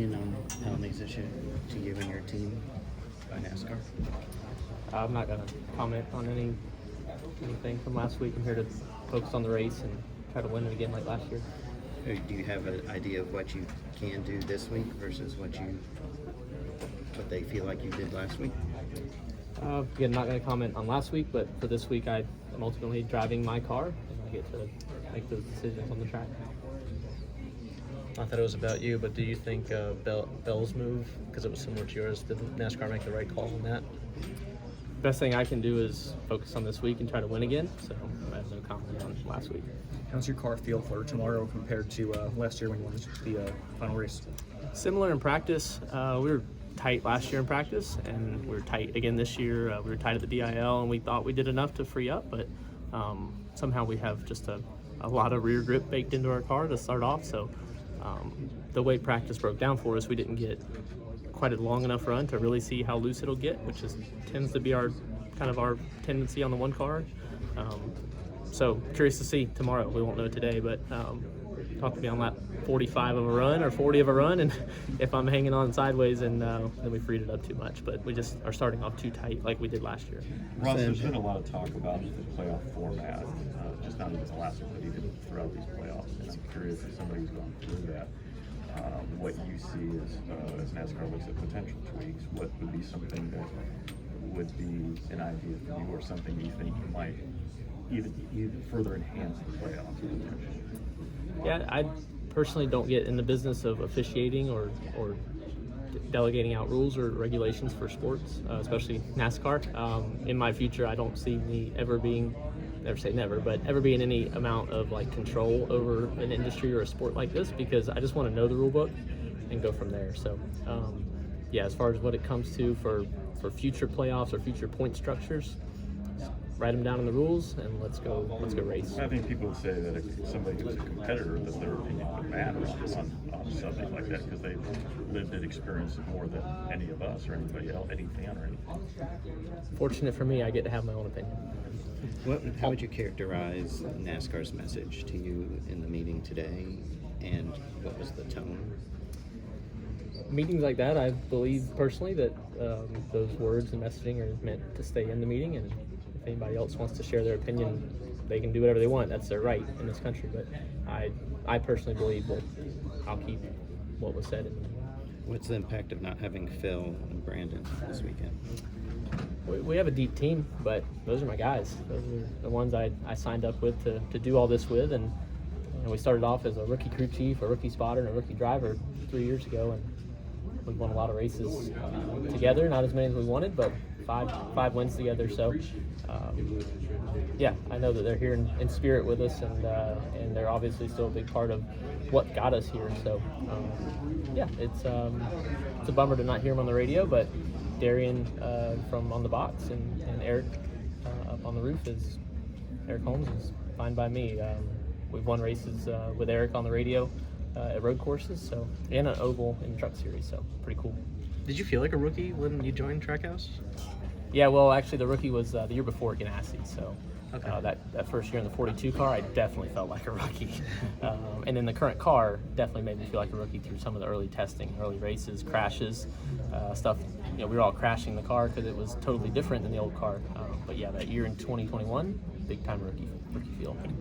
opinion on penalties issued to you and your team by NASCAR? I'm not going to comment on anything from last week. I'm here to focus on the race and try to win it again like last year. Do you have an idea of what you can do this week versus what they feel like you did last week? Again, not going to comment on last week, but for this week I am ultimately driving my car and I get to make those decisions on the track. Not that it was about you, but do you think Bell's move, because it was similar to yours, did NASCAR make the right call on that? Best thing I can do is focus on this week and try to win again, so I have no comment on last week. How's your car feel for tomorrow compared to last year when you won the final race? Similar in practice. We were tight last year in practice, and we were tight again this year. We were tight at the DIL, and we thought we did enough to free up, but somehow we have just a lot of rear grip baked into our car to start off, so the way practice broke down for us, we didn't get quite a long enough run to really see how loose it'll get, which tends to be our tendency on the one car. So curious to see tomorrow. We won't know today, but talk to me on lap 45 of a run or 40 of a run, and if I'm hanging on sideways, and then we freed it up too much. But we just are starting off too tight like we did last year. Ross, there's been a lot of talk about the playoff format, just not even the last one, but even throughout these playoffs. And I'm curious if somebody's gone through that, what you see as NASCAR looks at potential tweaks. What would be something that would be an idea for you, or something you think might even further enhance the playoffs? Yeah, I personally don't get in the business of officiating or delegating out rules or regulations for sports, especially NASCAR. In my future, I don't see me ever being, never say never, but ever being any amount of control over an industry or a sport like this, because I just want to know the rule book and go from there. So yeah, as far as what it comes to for future playoffs or future point structures, write them down in the rules and let's go race. I think people would say that if somebody who's a competitor, that their opinion would matter on something like that, because they've lived and experienced it more than any of us or anybody else, any fan or anything. Fortunate for me, I get to have my own opinion. How would you characterize NASCAR's message to you in the meeting today, and what was the tone? Meetings like that, I believe personally that those words and messaging are meant to stay in the meeting, and if anybody else wants to share their opinion, they can do whatever they want. That's their right in this country. But I personally believe that I'll keep what was said. What's the impact of not having Phil and Brandon this weekend? We have a deep team, but those are my guys. Those are the ones I signed up with to do all this with. And we started off as a rookie crew chief, a rookie spotter, and a rookie driver 3 years ago. And we've won a lot of races together, not as many as we wanted, but five wins together. So yeah, I know that they're here in spirit with us, and they're obviously still a big part of what got us here. So yeah, it's a bummer to not hear them on the radio, but Darian from on the box and Eric up on the roof Eric Holmes is fine by me. We've won races with Eric on the radio at road courses, so, and an oval in the truck series, so pretty cool. Did you feel like a rookie when you joined Trackhouse? Yeah, well, actually, the rookie was the year before at Ganassi, so Okay. that first year in the 42 car, I definitely felt like a rookie. And then the current car definitely made me feel like a rookie through some of the early testing, early races, crashes, stuff. We were all crashing the car because it was totally different than the old car. But yeah, that year in 2021, big time rookie feel.